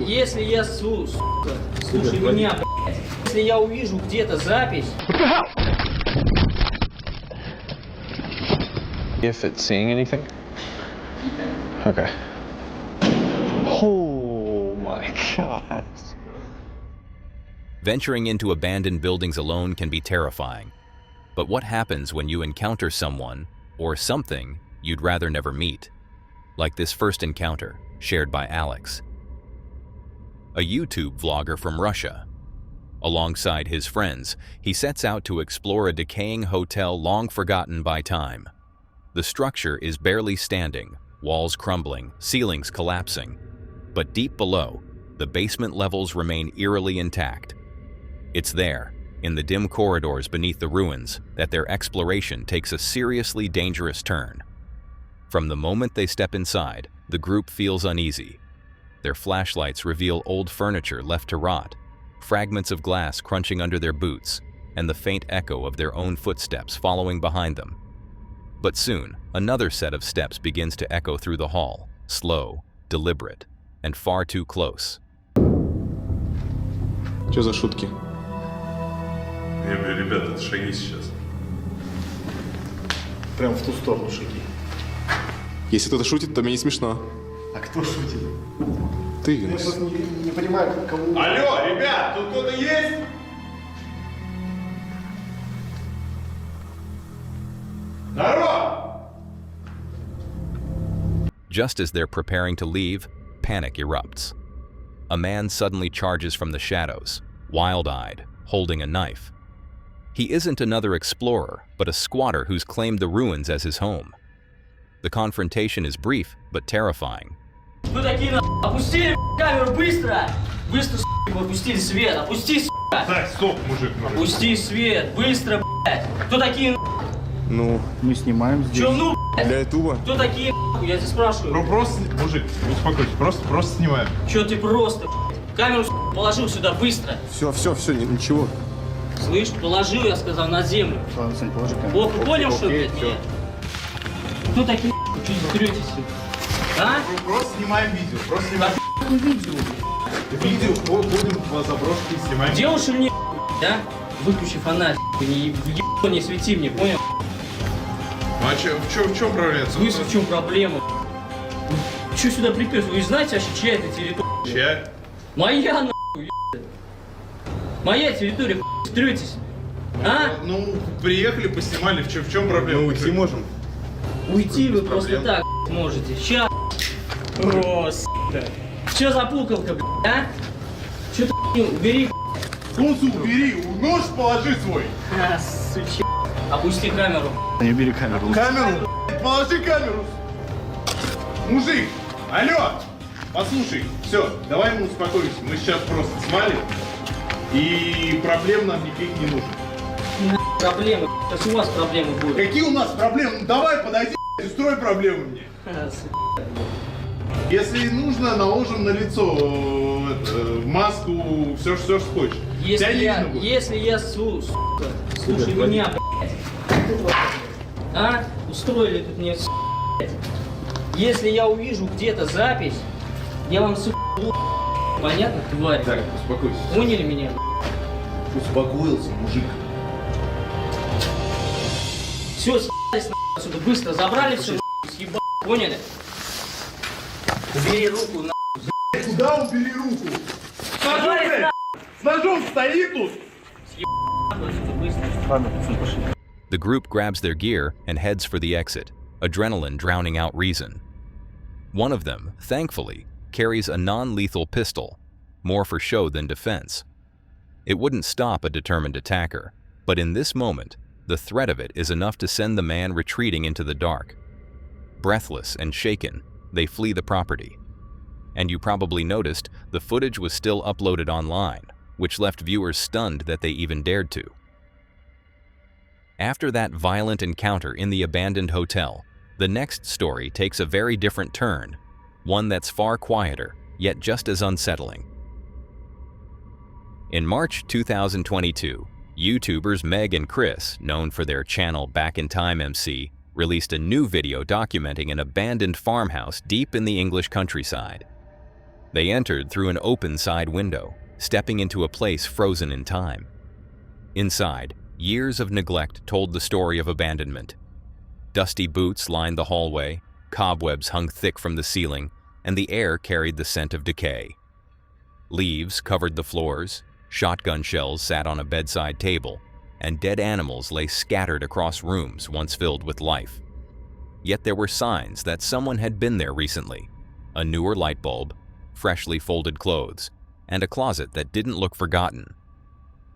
Если я, сука, слушай меня, блядь. Если я увижу где-то запись... If it's seeing anything? Okay. Oh my God. Venturing into abandoned buildings alone can be terrifying. But what happens when you encounter someone or something you'd rather never meet? Like this first encounter, shared by Alex, a YouTube vlogger from Russia. Alongside his friends, he sets out to explore a decaying hotel long forgotten by time. The structure is barely standing, walls crumbling, ceilings collapsing. But deep below, the basement levels remain eerily intact. It's there, in the dim corridors beneath the ruins, that their exploration takes a seriously dangerous turn. From the moment they step inside, the group feels uneasy. Their flashlights reveal old furniture left to rot, fragments of glass crunching under their boots, and the faint echo of their own footsteps following behind them. But soon, another set of steps begins to echo through the hall, slow, deliberate, and far too close. Что за шутки? Не, ребята, это шаги сейчас. Прям в ту сторону шаги. Если кто-то шутит, то мне не смешно. А кто шутит? Ты, Я Игнас. просто не понимаю, кого... Алло, ребят, тут кто-то есть? Здорово! Just as they're preparing to leave, panic erupts. A man suddenly charges from the shadows, wild-eyed, holding a knife. He isn't another explorer, but a squatter who's claimed the ruins as his home. The confrontation is brief, but terrifying. Вы такие, опустили камеру быстро! Быстро, сука, опустили свет, опусти, сука! Так, стоп, мужик. Опусти свет, быстро, блядь! Кто такие, Ну, Мы снимаем здесь. Чё, ну, блядь? для ютуба. Кто такие, я тебя спрашиваю? Ну просто, мужик, успокойся, просто снимаем. Чё ты просто, блядь? Камеру, сука, положил сюда быстро. Все, ничего. Слышь, положил, я сказал, на землю. Ладно, Сань, положи камеру. Плохо понял, что ли? всё. Нет. Кто такие, чё здеретесь, сука? А? Просто снимаем видео, просто снимаем Какое видео? видео, будем по заброшке снимать. Где уж мне, да? Выключи фонарь, не свети мне, понял? Ну а в чем проблема? В чем проблема? Чё сюда приперся? Вы знаете вообще, чья это территория? Чья? Моя, нахуй, моя территория, стретесь. А? Ну, приехали, поснимали, в чем проблема? Мы уйти можем. Уйти вы без просто проблем. так можете. Ща. О, сука. Чё за пукалка, а? Чё ты, убери, Кунсу убери, нож положи свой. суча. Опусти камеру. Не убери камеру. Камеру, положи камеру. Мужик, алло, послушай, все, давай мы успокоимся, мы сейчас просто свалим, и проблем нам никаких не нужно. Проблемы, сейчас у вас проблемы будут. Какие у нас проблемы? Ну давай, подойди, устрой проблемы мне. Сука. Если нужно, наложим на лицо маску, все, что хочешь. Если я, сука, слушай меня, блядь. А? Устроили тут мне, сука, блядь. Если я увижу где-то запись, я вам, сука, понятно, тварь? Так, успокойся. Поняли меня? Успокоился, мужик. Все, съебались нахуй отсюда, быстро забрали все, съебали, поняли? Убери руку, нахуй. Куда убери руку? С ножом, блядь! С ножом стоит тут! Нахуй отсюда, быстро. Ладно, пацаны, пошли. The group grabs their gear and heads for the exit, adrenaline drowning out reason. One of them, thankfully, carries a non-lethal pistol, more for show than defense. It wouldn't stop a determined attacker, but in this moment, the threat of it is enough to send the man retreating into the dark. Breathless and shaken, they flee the property. And you probably noticed the footage was still uploaded online, which left viewers stunned that they even dared to. After that violent encounter in the abandoned hotel, the next story takes a very different turn, one that's far quieter, yet just as unsettling. In March 2022, YouTubers Meg and Chris, known for their channel Back in Time MC, released a new video documenting an abandoned farmhouse deep in the English countryside. They entered through an open side window, stepping into a place frozen in time. Inside, years of neglect told the story of abandonment. Dusty boots lined the hallway, cobwebs hung thick from the ceiling, and the air carried the scent of decay. Leaves covered the floors, shotgun shells sat on a bedside table, and dead animals lay scattered across rooms once filled with life. Yet there were signs that someone had been there recently: a newer light bulb, freshly folded clothes, and a closet that didn't look forgotten.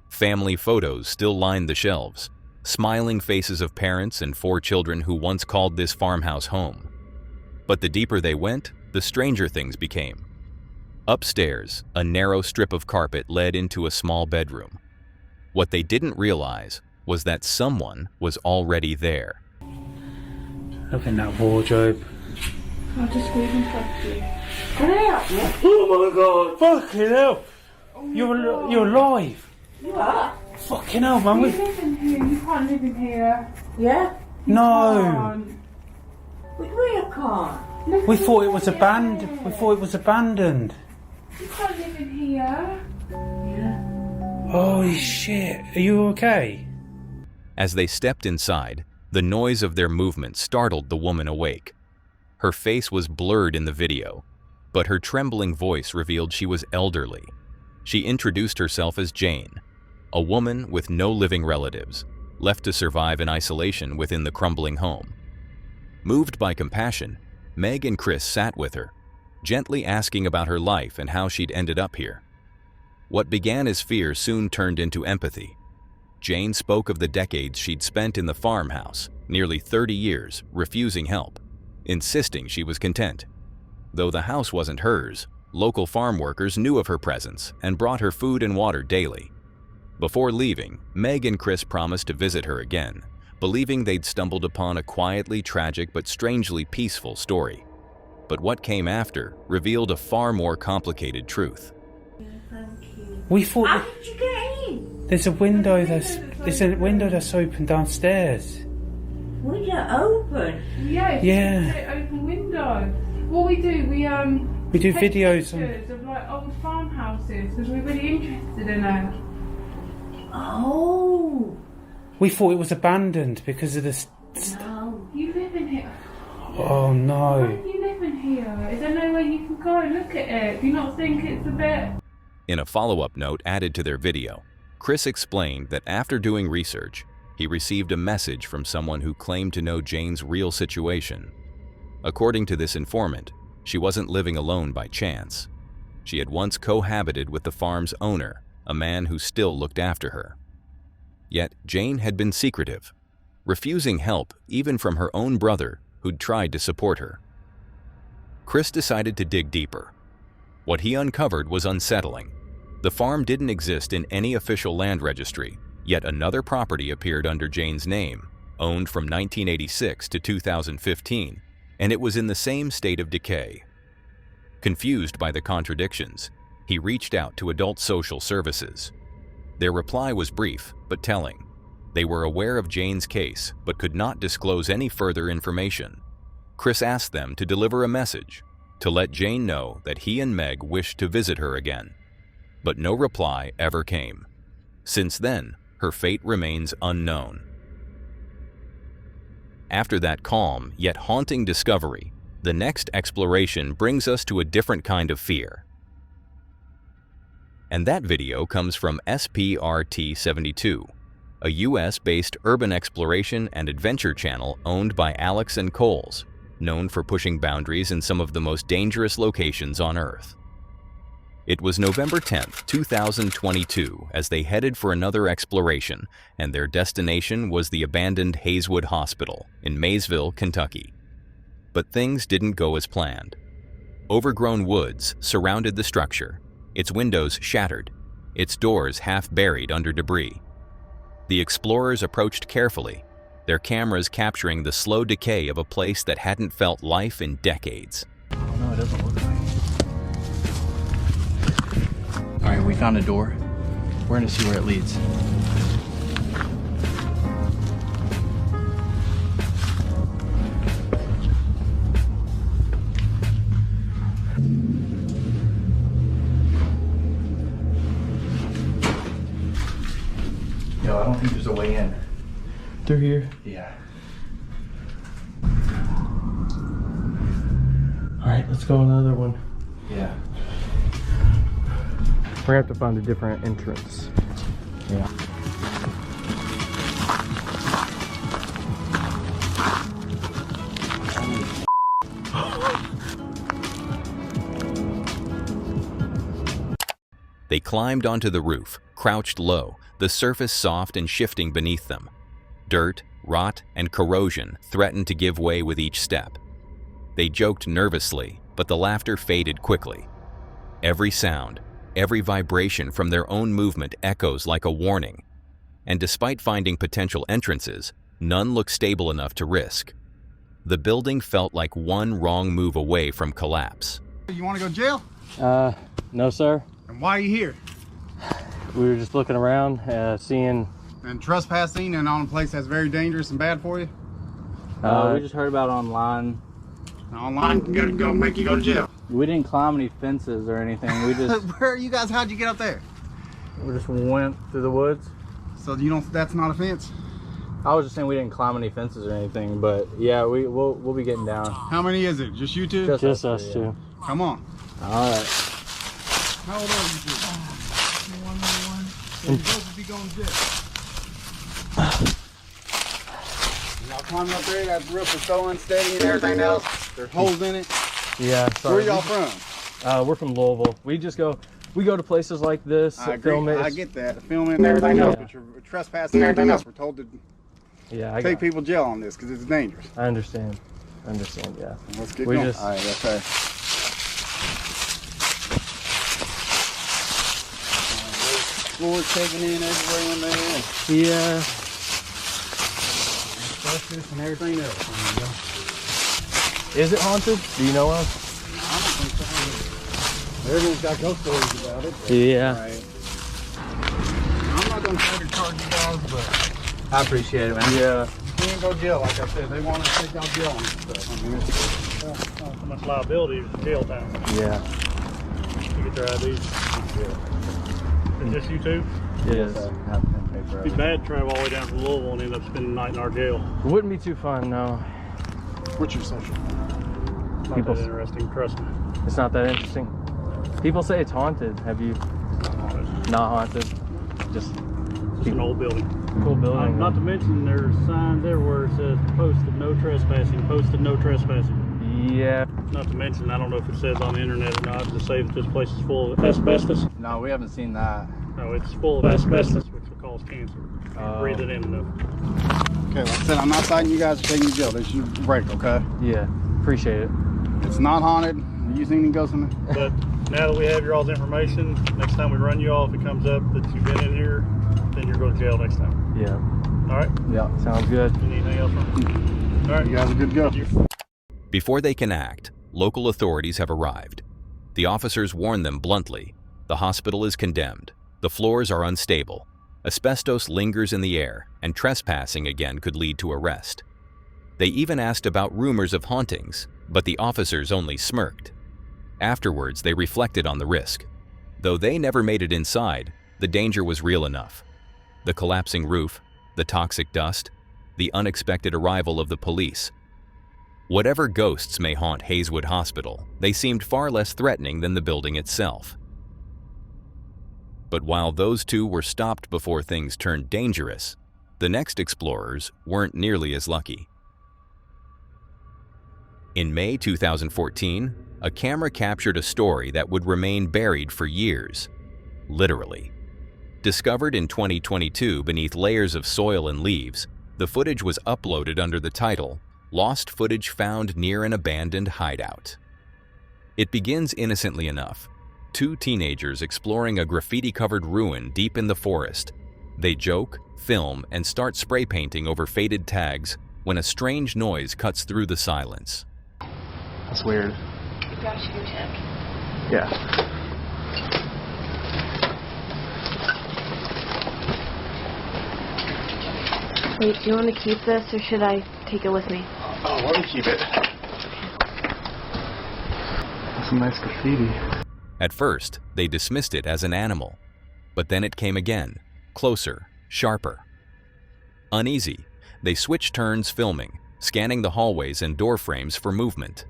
Family photos still lined the shelves, smiling faces of parents and 4 children who once called this farmhouse home. But the deeper they went, the stranger things became. Upstairs, a narrow strip of carpet led into a small bedroom. What they didn't realize was that someone was already there. Look in that wardrobe. I'll just squeeze and touch you. Can I help you? Oh my god! Fucking hell! You're alive! You are? Fucking hell, man. You live in here. You can't live in here. Yeah? No! We can't. We thought it was abandoned. We thought it was abandoned. You can't live in here. Yeah. Holy shit! Are you okay? As they stepped inside, the noise of their movement startled the woman awake. Her face was blurred in the video, but her trembling voice revealed she was elderly. She introduced herself as Jane, a woman with no living relatives, left to survive in isolation within the crumbling home. Moved by compassion, Meg and Chris sat with her, gently asking about her life and how she'd ended up here. What began as fear soon turned into empathy. Jane spoke of the decades she'd spent in the farmhouse, nearly 30 years, refusing help, insisting she was content. Though the house wasn't hers, local farm workers knew of her presence and brought her food and water daily. Before leaving, Meg and Chris promised to visit her again, believing they'd stumbled upon a quietly tragic but strangely peaceful story. But what came after revealed a far more complicated truth. We thought How did you get in? there's a window that's open downstairs. Window open? Yeah, Yeah. it's an open window. What we do, We do take videos on. pictures of like old farmhouses because we're really interested in it. Oh. We thought it was abandoned because of this. No. You live in here. Oh no! Why do you live in here? Is there no way you can go and look at it? Do you not think it's a bit... In a follow-up note added to their video, Chris explained that after doing research, he received a message from someone who claimed to know Jane's real situation. According to this informant, she wasn't living alone by chance. She had once cohabited with the farm's owner, a man who still looked after her. Yet Jane had been secretive, refusing help even from her own brother who'd tried to support her. Chris decided to dig deeper. What he uncovered was unsettling. The farm didn't exist in any official land registry, yet another property appeared under Jane's name, owned from 1986 to 2015, and it was in the same state of decay. Confused by the contradictions, he reached out to Adult Social Services. Their reply was brief but telling. They were aware of Jane's case but could not disclose any further information. Chris asked them to deliver a message, to let Jane know that he and Meg wished to visit her again. But no reply ever came. Since then, her fate remains unknown. After that calm yet haunting discovery, the next exploration brings us to a different kind of fear. And that video comes from SPRT-72, a US-based urban exploration and adventure channel owned by Alex and Coles, known for pushing boundaries in some of the most dangerous locations on Earth. It was November 10th, 2022, as they headed for another exploration, and their destination was the abandoned Hazewood Hospital in Maysville, Kentucky. But things didn't go as planned. Overgrown woods surrounded the structure, its windows shattered, its doors half buried under debris. The explorers approached carefully, their cameras capturing the slow decay of a place that hadn't felt life in decades. No, it doesn't look like. All right, we found a door. We're gonna see where it leads. jail. I don't think there's a way in. Through here? Yeah. Alright, let's go another one. Yeah. We're gonna have to find a different entrance. Yeah. They climbed onto the roof, crouched low, the surface soft and shifting beneath them. Dirt, rot, and corrosion threatened to give way with each step. They joked nervously, but the laughter faded quickly. Every sound, every vibration from their own movement echoes like a warning. And despite finding potential entrances, none looked stable enough to risk. The building felt like one wrong move away from collapse. You want to go to jail? No, sir. And why are you here? We were just looking around, seeing... And trespassing and on a place that's very dangerous and bad for you? We just heard about it online. Online can go make you go to jail. We didn't climb any fences or anything. We just... Where are you guys? How'd you get up there? We just went through the woods. So you don't, that's not a fence? I was just saying we didn't climb any fences or anything, but yeah, we'll be getting down. How many is it? Just you two? Just us two. Yeah. Come on. All right. How old are you two? 1. So you both would be going to jail. Y'all climbing up there, that roof is so unsteady and everything else. There's holes in it. Yeah, sorry. Where y'all from? We're from Louisville. We go to places like this, I agree. film it. I get that. Filming and everything else, but you're trespassing and everything else. We're told to take people to jail on this because it's dangerous. I understand. Yeah. Let's get going. All right, okay. Floors taking in everywhere in there. Yeah. Asbestos and everything else. Is it haunted? Do you know of? I don't think so. Everyone's got ghost stories about it. Yeah. Right. I'm not going to try to charge you guys, but I appreciate it, man. Yeah. you can't go to jail. Like I said, they want to take y'all to jail on this stuff. I mean, it's so much liability is jail time. Yeah. You get their IDs. Is this you two? Yes. It'd be bad to travel all the way down from Louisville and end up spending the night in our jail. It wouldn't be too fun, no. What's your social? Not that interesting, trust me. It's not that interesting. People say it's haunted. Have you? Not haunted. Just an old building. Cool building. Not to mention there's signs everywhere that says posted no trespassing, posted no trespassing. Yeah. Not to mention, I don't know if it says on the internet or not, to say that this place is full of asbestos. No, we haven't seen that. No, it's full of asbestos, which will cause cancer. Breathe it in enough. Okay, like I said, I'm not citing you guys for taking you to jail. They should break, okay? Yeah, appreciate it. It's not haunted. Have you seen any ghosts in it? But now that we have your all's information, next time we run you off, if it comes up that you've been in here, then you're going to jail next time. Yeah. All right? Yeah, sounds good. You need anything else from me? All right. You guys are good to go. Before they can act, local authorities have arrived. The officers warn them bluntly. The hospital is condemned. The floors are unstable. Asbestos lingers in the air, and trespassing again could lead to arrest. They even asked about rumors of hauntings, but the officers only smirked. Afterwards, they reflected on the risk. Though they never made it inside, the danger was real enough. The collapsing roof, the toxic dust, the unexpected arrival of the police. Whatever ghosts may haunt Hazewood Hospital, they seemed far less threatening than the building itself. But while those two were stopped before things turned dangerous, the next explorers weren't nearly as lucky. In May 2014, a camera captured a story that would remain buried for years, literally. Discovered in 2022 beneath layers of soil and leaves, the footage was uploaded under the title, "Lost Footage Found Near an Abandoned Hideout." It begins innocently enough. Two teenagers exploring a graffiti-covered ruin deep in the forest. They joke, film, and start spray painting over faded tags when a strange noise cuts through the silence. That's weird. You got your tip. Yeah. Wait, do you want to keep this or should I take it with me? Oh, let me keep it. That's some nice graffiti. At first, they dismissed it as an animal. But then it came again, closer, sharper. Uneasy, they switch turns filming, scanning the hallways and door frames for movement.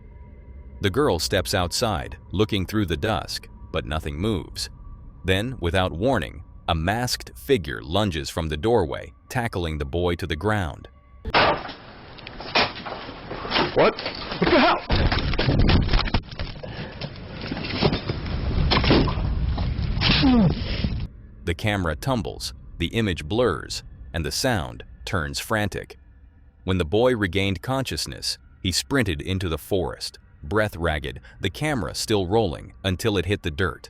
The girl steps outside, looking through the dusk, but nothing moves. Then, without warning, a masked figure lunges from the doorway, tackling the boy to the ground. What? What the hell? The camera tumbles, the image blurs, and the sound turns frantic. When the boy regained consciousness, he sprinted into the forest, breath ragged, the camera still rolling until it hit the dirt.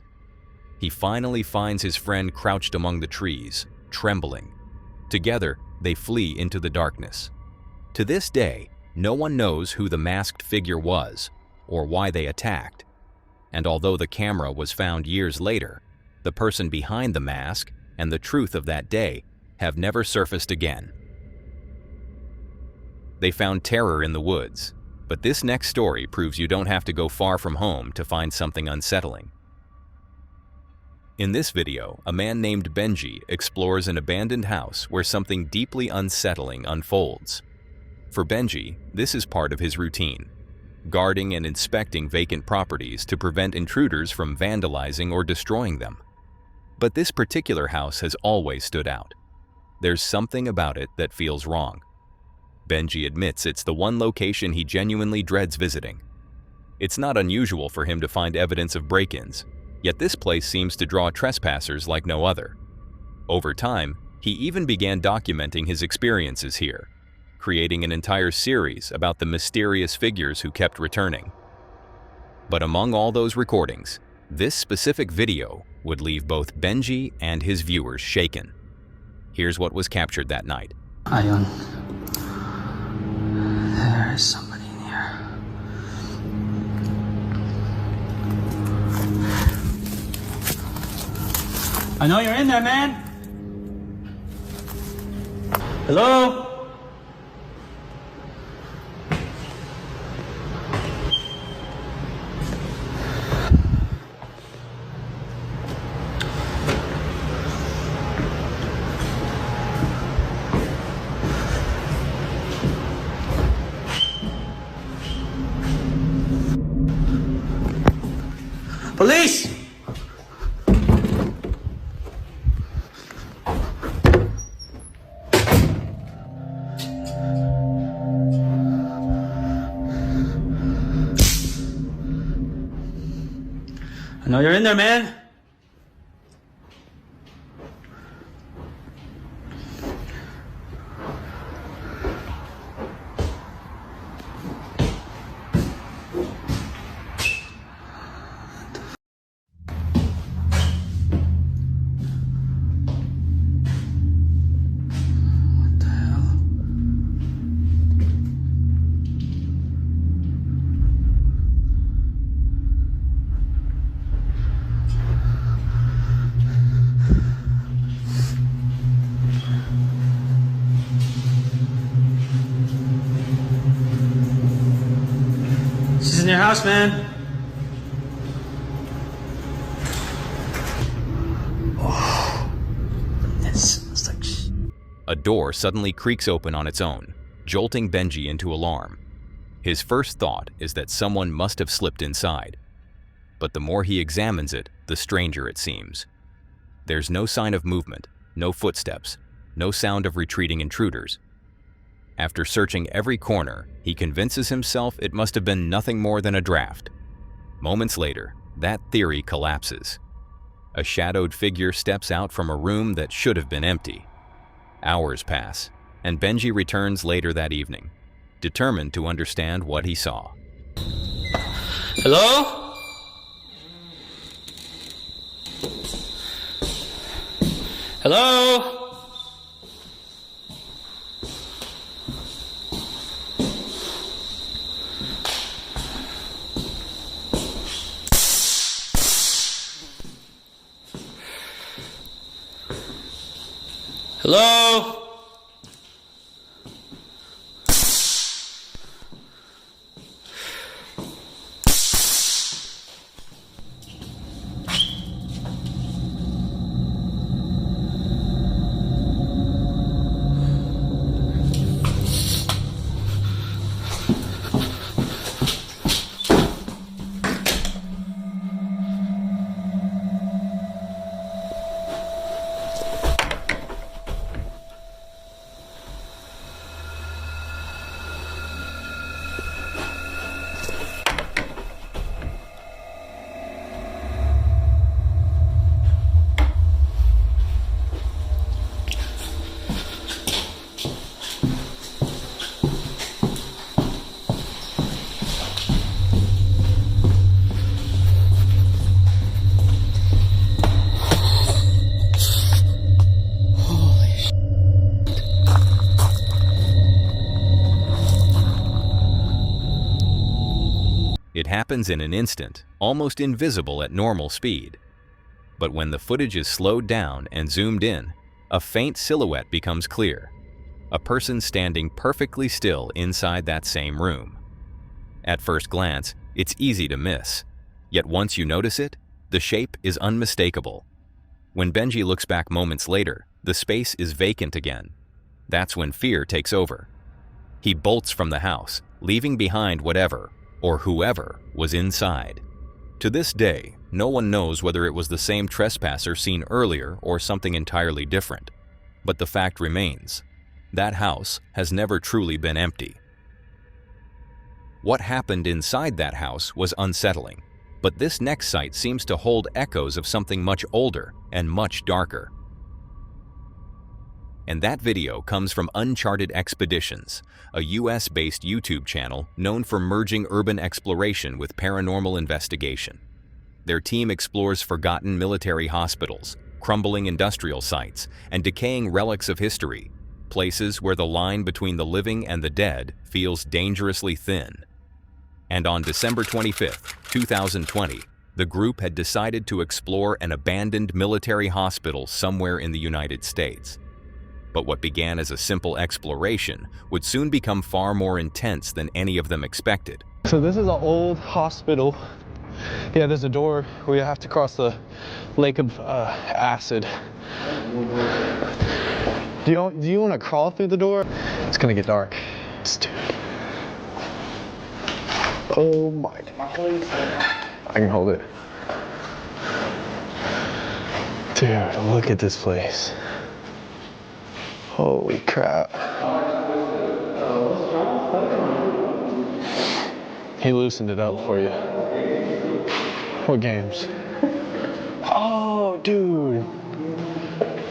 He finally finds his friend crouched among the trees, trembling. Together, they flee into the darkness. To this day, no one knows who the masked figure was or why they attacked. And although the camera was found years later, the person behind the mask and the truth of that day have never surfaced again. They found terror in the woods, but this next story proves you don't have to go far from home to find something unsettling. In this video, a man named Benji explores an abandoned house where something deeply unsettling unfolds. For Benji, this is part of his routine, guarding and inspecting vacant properties to prevent intruders from vandalizing or destroying them. But this particular house has always stood out. There's something about it that feels wrong. Benji admits it's the one location he genuinely dreads visiting. It's not unusual for him to find evidence of break-ins, yet this place seems to draw trespassers like no other. Over time, he even began documenting his experiences here, creating an entire series about the mysterious figures who kept returning. But among all those recordings, this specific video would leave both Benji and his viewers shaken. Here's what was captured that night. Ayun. There is somebody in here. I know you're in there, man. Hello? Police! I know you're in there, man. She's in your house, man. Oh, this smells like shit. A door suddenly creaks open on its own, jolting Benji into alarm. His first thought is that someone must have slipped inside. But the more he examines it, the stranger it seems. There's no sign of movement, no footsteps, no sound of retreating intruders. After searching every corner, he convinces himself it must have been nothing more than a draft. Moments later, that theory collapses. A shadowed figure steps out from a room that should have been empty. Hours pass, and Benji returns later that evening, determined to understand what he saw. Hello? Hello? Hello? happens in an instant, almost invisible at normal speed. But when the footage is slowed down and zoomed in, a faint silhouette becomes clear. A person standing perfectly still inside that same room. At first glance, it's easy to miss. Yet once you notice it, the shape is unmistakable. When Benji looks back moments later, the space is vacant again. That's when fear takes over. He bolts from the house, leaving behind whatever, or whoever, was inside. To this day, no one knows whether it was the same trespasser seen earlier or something entirely different. But the fact remains, that house has never truly been empty. What happened inside that house was unsettling, but this next site seems to hold echoes of something much older and much darker. And that video comes from Uncharted Expeditions, a US-based YouTube channel known for merging urban exploration with paranormal investigation. Their team explores forgotten military hospitals, crumbling industrial sites, and decaying relics of history, places where the line between the living and the dead feels dangerously thin. And on December 25th, 2020, the group had decided to explore an abandoned military hospital somewhere in the United States. But what began as a simple exploration would soon become far more intense than any of them expected. So this is an old hospital. Yeah, there's a door. We have to cross the lake of acid. Do you want to crawl through the door? It's gonna get dark. Dude. Oh my. I can hold it. Dude, look at this place. Holy crap. He loosened it up for you. What games? Oh, dude.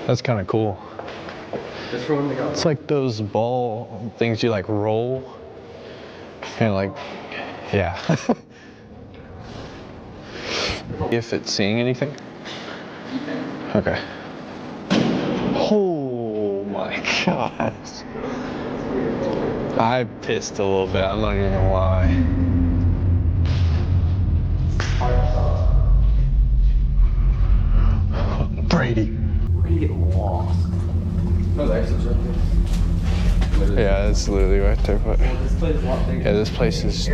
That's kind of cool. It's like those ball things you like roll. And like, yeah. If it's seeing anything? Okay. Oh my gosh. I pissed a little bit, I'm not even gonna lie. Brady. We're gonna get lost. No, the exit's right there. Yeah, it's literally right there. But well, this place is a lot bigger. yeah, this place is.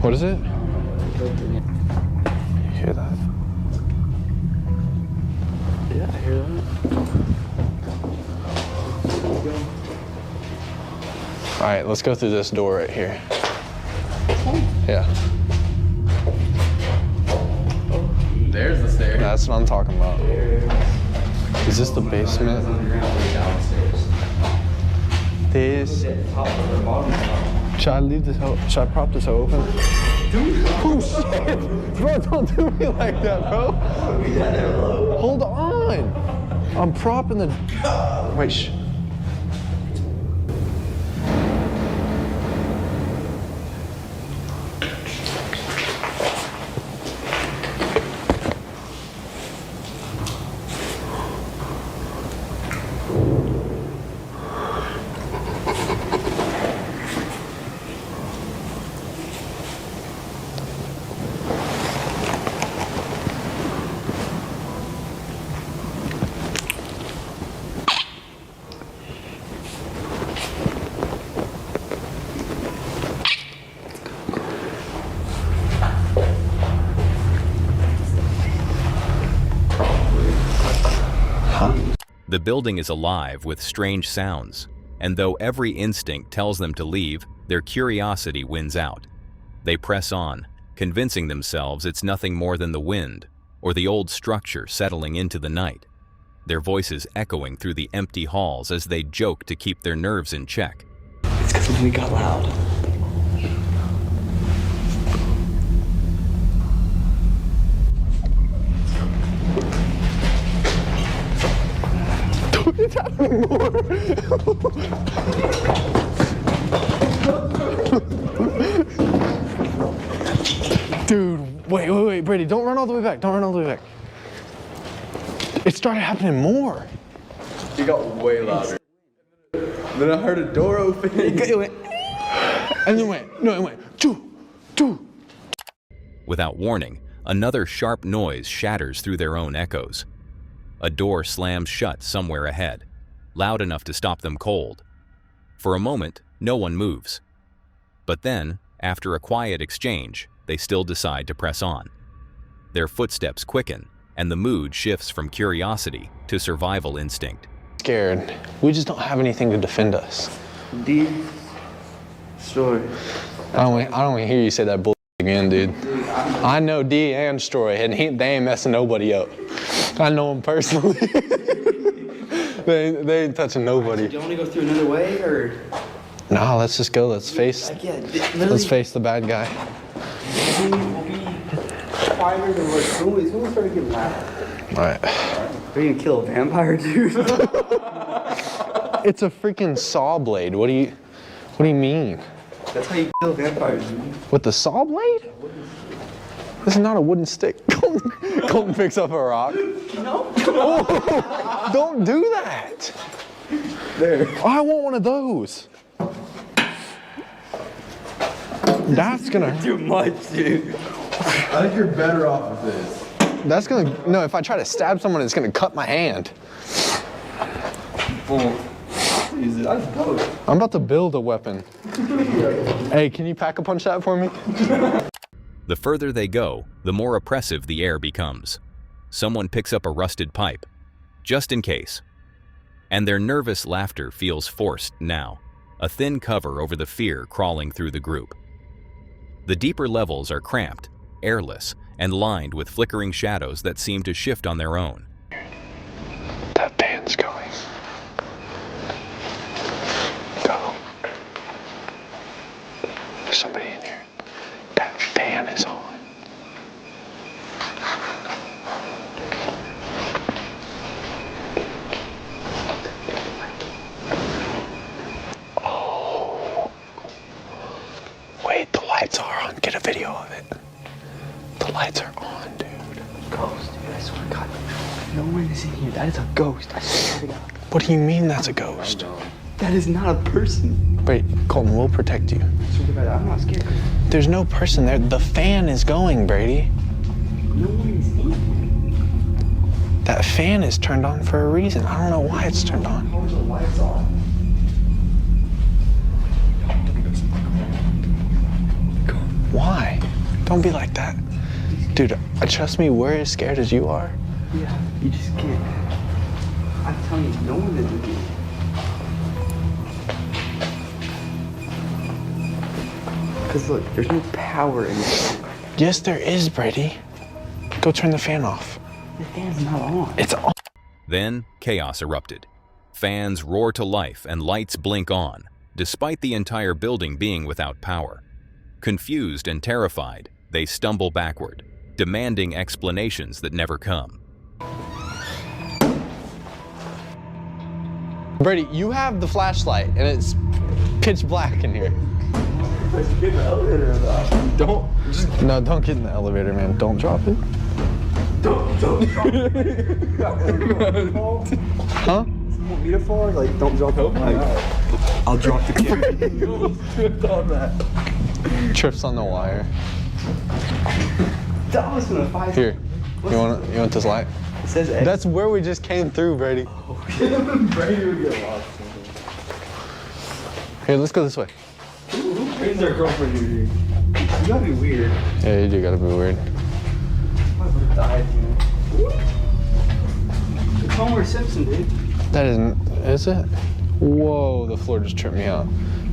What is it? You hear that? Yeah, I hear that. All right, let's go through this door right here. Yeah. There's the stairs. That's what I'm talking about. Is this the basement? This. Should I leave this? Should I prop this open? Oh shit! Bro, don't do me like that, bro. Hold on. I'm propping the. Wait. Shh. The building is alive with strange sounds, and though every instinct tells them to leave, their curiosity wins out. They press on, convincing themselves it's nothing more than the wind, or the old structure settling into the night, their voices echoing through the empty halls as they joke to keep their nerves in check. It's because we got loud. It's happening more. Dude, wait, Brady, don't run all the way back. Don't run all the way back. It started happening more. It got way louder. Then I heard a door open. And then it went, no, it went, two. Without warning, another sharp noise shatters through their own echoes. A door slams shut somewhere ahead, loud enough to stop them cold. For a moment, no one moves. But then, after a quiet exchange, they still decide to press on. Their footsteps quicken, and the mood shifts from curiosity to survival instinct. Scared. We just don't have anything to defend us. D. Story. I don't want to hear you say that bull again, dude. I know D and Stroy, and they ain't messing nobody up. I know them personally. they ain't touching nobody. Do you want to go through another way, or? No, let's just go. Let's face the bad guy. We'll be quieter than we're doing. Someone's starting to get loud. All right. Are you gonna kill a vampire, dude? It's a freaking saw blade. What do you mean? That's how you kill vampires, dude. With the saw blade? This is not a wooden stick. Colton picks up a rock. No. Oh, don't do that. There. Oh, I want one of those. That's gonna too much, dude. I think you're better off with this. That's gonna, no, if I try to stab someone, it's gonna cut my hand. I'm about to build a weapon. Hey, can you pack a punch that for me? The further they go, the more oppressive the air becomes. Someone picks up a rusted pipe, just in case. And their nervous laughter feels forced now, a thin cover over the fear crawling through the group. The deeper levels are cramped, airless, and lined with flickering shadows that seem to shift on their own. That fan's going. Go. There's somebody in here. That fan is on. Oh. Wait, the lights are on. Get a video of it. The lights are on, dude. Ghost, dude. I swear to God. No one is in here. That is a ghost. I swear to God. What do you mean that's a ghost? That is not a person. Wait, Colton, we'll protect you. I swear to God, I'm not scared. There's no person there. The fan is going, Brady. No one is in here. That fan is turned on for a reason. I don't know why it's turned on. How are the lights on? Why? Don't be like that. Dude, trust me, we're as scared as you are. Yeah, you just can't. I'm telling you, no one is in here. Because look, there's no power in this. Yes, there is, Brady. Go turn the fan off. The fan's not on. It's on. Then, chaos erupted. Fans roar to life and lights blink on, despite the entire building being without power. Confused and terrified, they stumble backward, demanding explanations that never come. Brady, you have the flashlight, and it's pitch black in here. Let's get in the elevator or not. No, don't get in the elevator, man. Don't drop it. Don't drop it. Huh? Want me to fall? Like, don't drop it. I'll drop the camera. Tripped on that. Trips on the wire. That was gonna fight. Here, you want this light? It says X. That's where we just came through, Brady. Brady would get lost. Here, let's go this way. Who brings their girlfriend here? You gotta be weird. Yeah, you do gotta be weird. I would have died, man. It's Homer Simpson, dude. That is it? Whoa, the floor just tripped me out.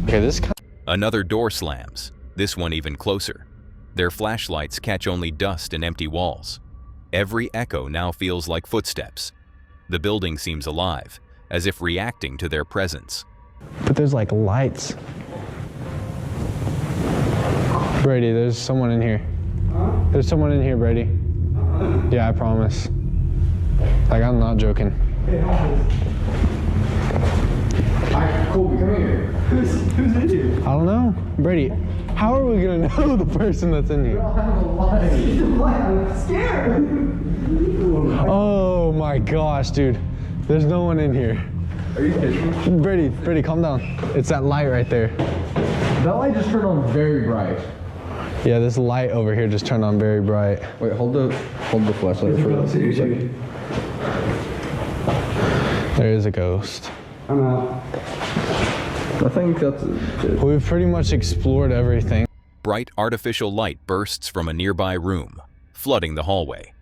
Okay, this kind of... Another door slams, this one even closer. Their flashlights catch only dust and empty walls. Every echo now feels like footsteps. The building seems alive, as if reacting to their presence. But there's like lights. Brady, there's someone in here. There's someone in here, Brady. Yeah, I promise. Like, I'm not joking. Colby, come here. Who's in here? I don't know. Brady, how are we gonna know the person that's in here? I'm scared. Oh my gosh, dude. There's no one in here. Are you kidding me? Brady, calm down. It's that light right there. That light just turned on very bright. Yeah, this light over here just turned on very bright. Wait, hold the flashlight for a second. There is a ghost. I'm out. I think that's it. We've pretty much explored everything. Bright artificial light bursts from a nearby room, flooding the hallway.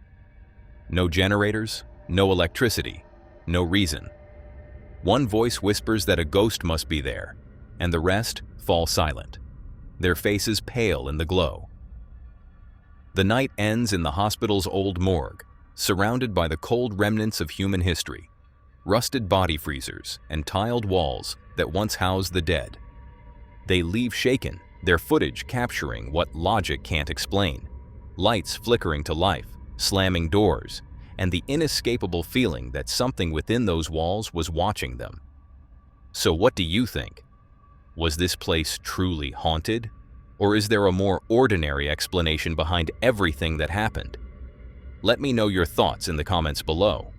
No generators, no electricity, no reason. One voice whispers that a ghost must be there, and the rest fall silent, their faces pale in the glow. The night ends in the hospital's old morgue, surrounded by the cold remnants of human history, rusted body freezers and tiled walls that once housed the dead. They leave shaken, their footage capturing what logic can't explain, lights flickering to life, slamming doors, and the inescapable feeling that something within those walls was watching them. So what do you think? Was this place truly haunted? Or is there a more ordinary explanation behind everything that happened? Let me know your thoughts in the comments below.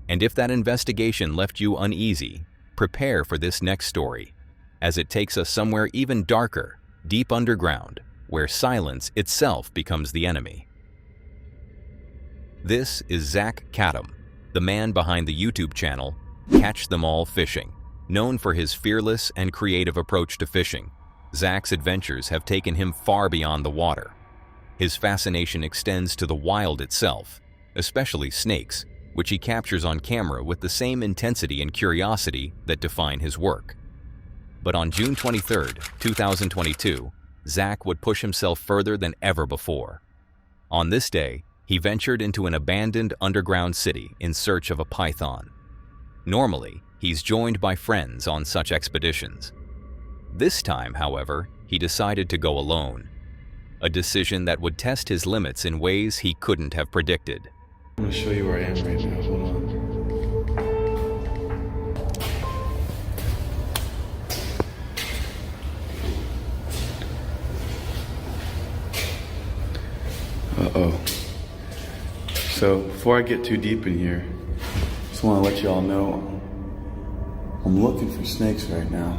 And if that investigation left you uneasy, prepare for this next story, as it takes us somewhere even darker, deep underground, where silence itself becomes the enemy. This is Zach Cadam, the man behind the YouTube channel Catch Them All Fishing. Known for his fearless and creative approach to fishing, Zach's adventures have taken him far beyond the water. His fascination extends to the wild itself, especially snakes, which he captures on camera with the same intensity and curiosity that define his work. But on June 23, 2022, Zach would push himself further than ever before. On this day, he ventured into an abandoned underground city in search of a python. Normally, he's joined by friends on such expeditions. This time, however, he decided to go alone, a decision that would test his limits in ways he couldn't have predicted. I'm gonna show you where I am right now, hold on. Uh-oh. So, before I get too deep in here, just want to let you all know I'm looking for snakes right now,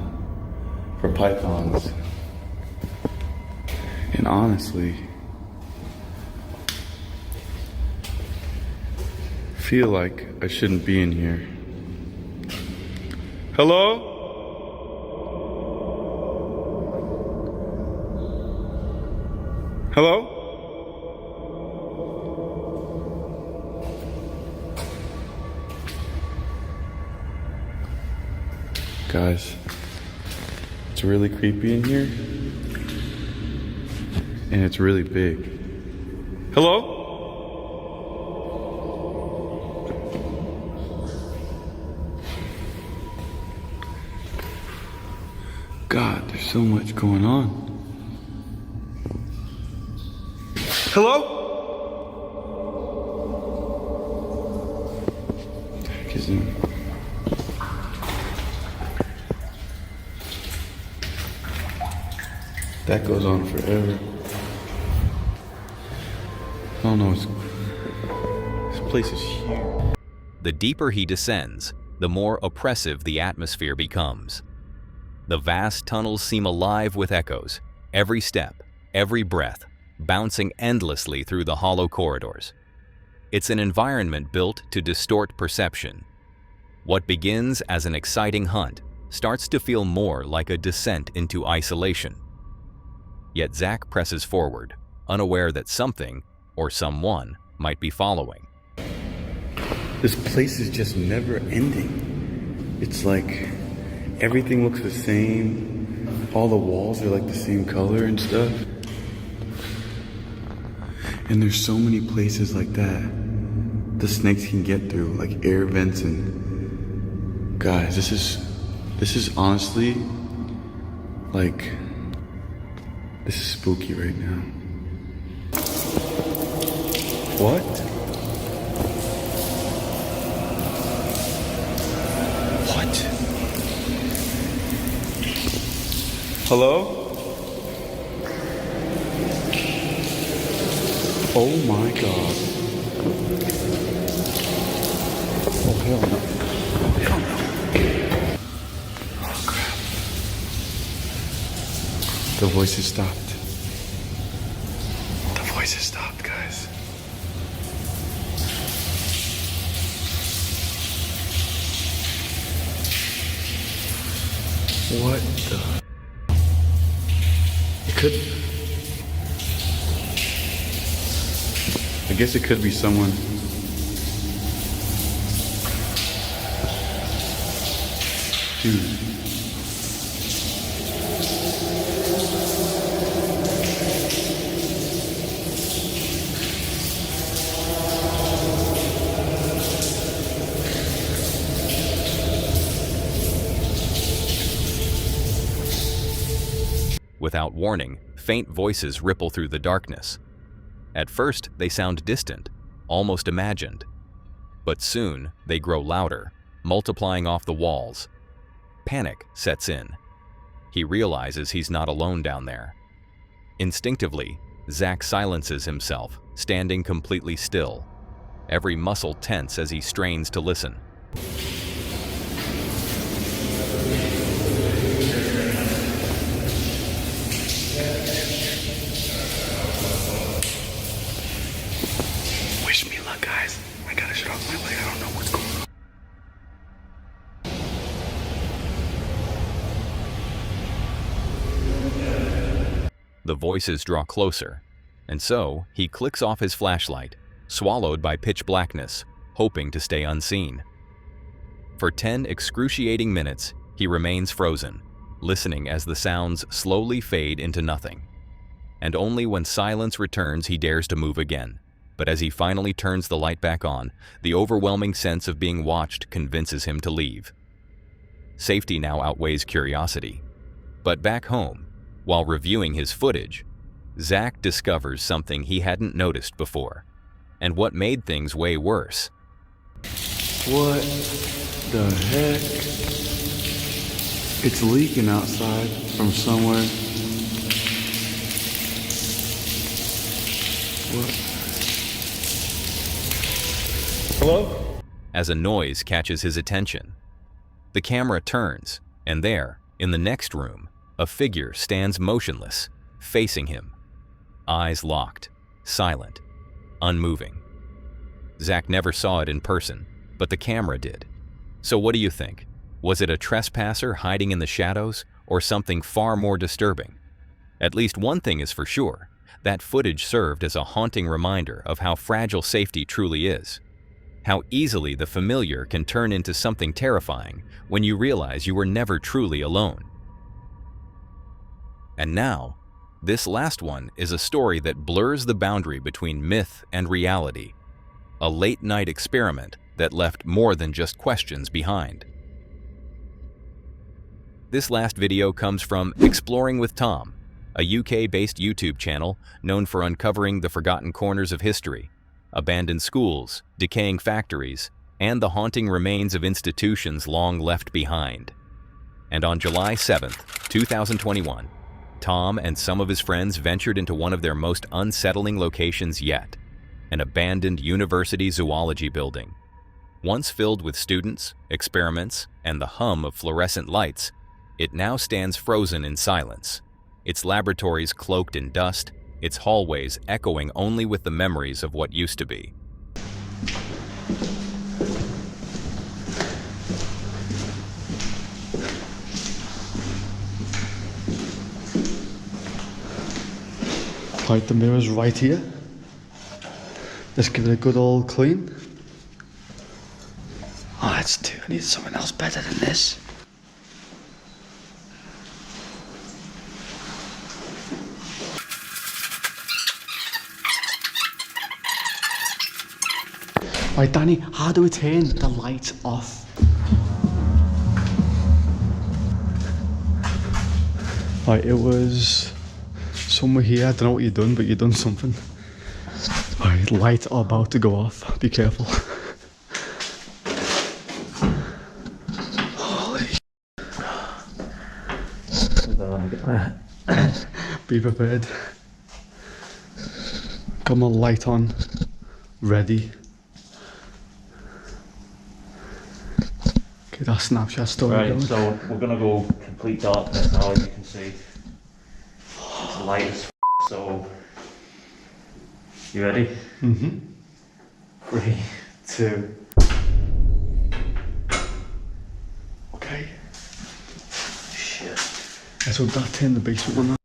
for pythons. And honestly, I feel like I shouldn't be in here. Hello? Hello? Guys, it's really creepy in here, and it's really big. Hello? God, there's so much going on. Hello? What the heck is that? That goes on forever. I don't know, this place is huge. The deeper he descends, the more oppressive the atmosphere becomes. The vast tunnels seem alive with echoes, every step, every breath, bouncing endlessly through the hollow corridors. It's an environment built to distort perception. What begins as an exciting hunt starts to feel more like a descent into isolation. Yet Zach presses forward, unaware that something or someone might be following. This place is just never ending. It's like everything looks the same. All the walls are like the same color and stuff. And there's so many places like that the snakes can get through, like air vents. And guys, this is honestly like, this is spooky right now. What? What? Hello? Oh my God. Oh hell no. Oh hell no. Oh crap. The voices stopped. What the? It could. I guess it could be someone. Dude. Without warning, faint voices ripple through the darkness. At first, they sound distant, almost imagined. But soon, they grow louder, multiplying off the walls. Panic sets in. He realizes he's not alone down there. Instinctively, Zach silences himself, standing completely still, every muscle tense as he strains to listen. Wish me luck, guys. I gotta shut off my light. I don't know what's going on. The voices draw closer, and so he clicks off his flashlight, swallowed by pitch blackness, hoping to stay unseen. For 10 excruciating minutes, he remains frozen, listening as the sounds slowly fade into nothing. And only when silence returns he dares to move again. But as he finally turns the light back on, the overwhelming sense of being watched convinces him to leave. Safety now outweighs curiosity. But back home, while reviewing his footage, Zach discovers something he hadn't noticed before, and what made things way worse. What the heck? It's leaking outside from somewhere. What? Hello? As a noise catches his attention. The camera turns, and there, in the next room, a figure stands motionless, facing him. Eyes locked, silent, unmoving. Zach never saw it in person, but the camera did. So what do you think? Was it a trespasser hiding in the shadows, or something far more disturbing? At least one thing is for sure, that footage served as a haunting reminder of how fragile safety truly is. How easily the familiar can turn into something terrifying when you realize you were never truly alone. And now, this last one is a story that blurs the boundary between myth and reality. A late-night experiment that left more than just questions behind. This last video comes from Exploring with Tom, a UK-based YouTube channel known for uncovering the forgotten corners of history, abandoned schools, decaying factories, and the haunting remains of institutions long left behind. And on July 7th, 2021, Tom and some of his friends ventured into one of their most unsettling locations yet, an abandoned university zoology building. Once filled with students, experiments, and the hum of fluorescent lights, it now stands frozen in silence, its laboratories cloaked in dust, its hallways echoing only with the memories of what used to be. Right, the mirror's right here. Let's give it a good old clean. Oh, that's too. I need something else better than this. Right, Danny, how do we turn the lights off? Right, it was somewhere here. I don't know what you've done, but you've done something. Alright, lights are about to go off. Be careful. Holy be prepared. Got my light on. Ready. Get that Snapchat story Right, going. so we're gonna go complete darkness now, as you can see. It's light as f, so you ready? Mm-hmm. 3, 2. Okay. Shit. Let's hope that turn the basement one.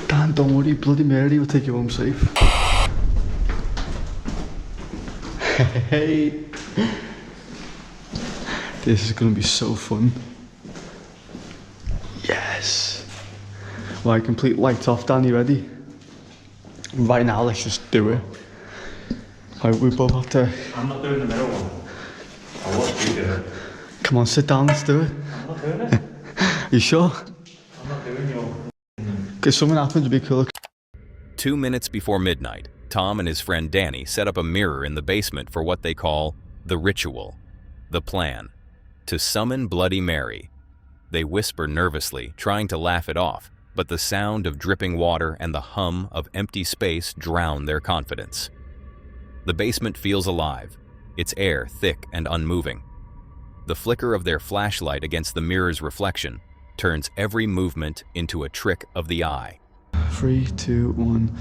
Dan, don't worry, Bloody Mary will take you home safe. Hey, this is gonna be so fun. Yes. Right, complete lights off. Dan, you ready? Right now, let's just do it. Right, we both have to. I'm not doing the middle one. I want you to do it. Come on, sit down, let's do it. I'm not doing it. You sure? I'm not doing your. Because something happened to be cool. 2 minutes before midnight, Tom and his friend Danny set up a mirror in the basement for what they call the ritual, the plan, to summon Bloody Mary. They whisper nervously, trying to laugh it off, but the sound of dripping water and the hum of empty space drown their confidence. The basement feels alive, its air thick and unmoving. The flicker of their flashlight against the mirror's reflection turns every movement into a trick of the eye. 3, 2, 1.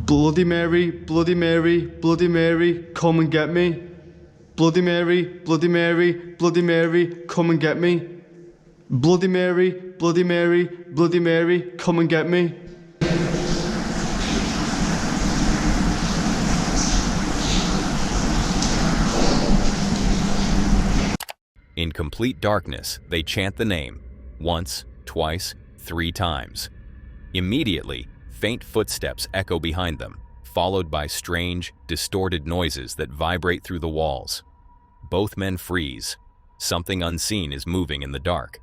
Bloody Mary, Bloody Mary, Bloody Mary, come and get me. Bloody Mary, Bloody Mary, Bloody Mary, come and get me. Bloody Mary, Bloody Mary, Bloody Mary, come and get me. In complete darkness, they chant the name, once, twice, 3 times. Immediately, faint footsteps echo behind them, followed by strange, distorted noises that vibrate through the walls. Both men freeze. Something unseen is moving in the dark.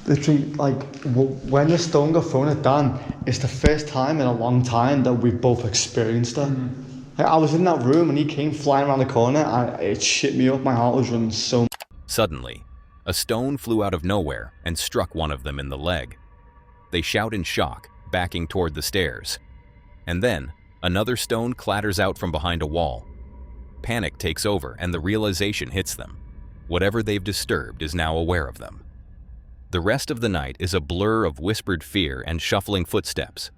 Literally, like, when the stone got thrown at Dan, it's the first time in a long time that we've both experienced it. Like, I was in that room and he came flying around the corner and it shit me up. My heart was running so. Suddenly, a stone flew out of nowhere and struck one of them in the leg. They shout in shock, backing toward the stairs. And then, another stone clatters out from behind a wall. Panic takes over and the realization hits them. Whatever they've disturbed is now aware of them. The rest of the night is a blur of whispered fear and shuffling footsteps.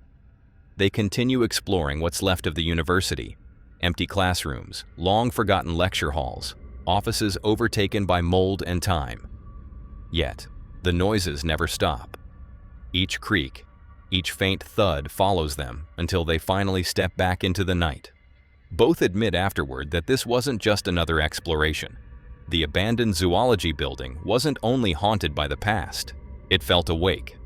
They continue exploring what's left of the university. Empty classrooms, long-forgotten lecture halls, offices overtaken by mold and time. Yet, the noises never stop. Each creak, each faint thud follows them until they finally step back into the night. Both admit afterward that this wasn't just another exploration. The abandoned zoology building wasn't only haunted by the past, it felt awake.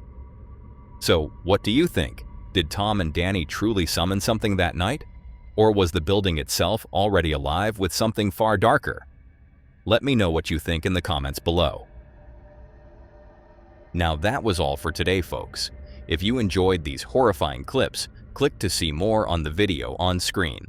So, what do you think? Did Tom and Danny truly summon something that night? Or was the building itself already alive with something far darker? Let me know what you think in the comments below. Now that was all for today, folks. If you enjoyed these horrifying clips, click to see more on the video on screen.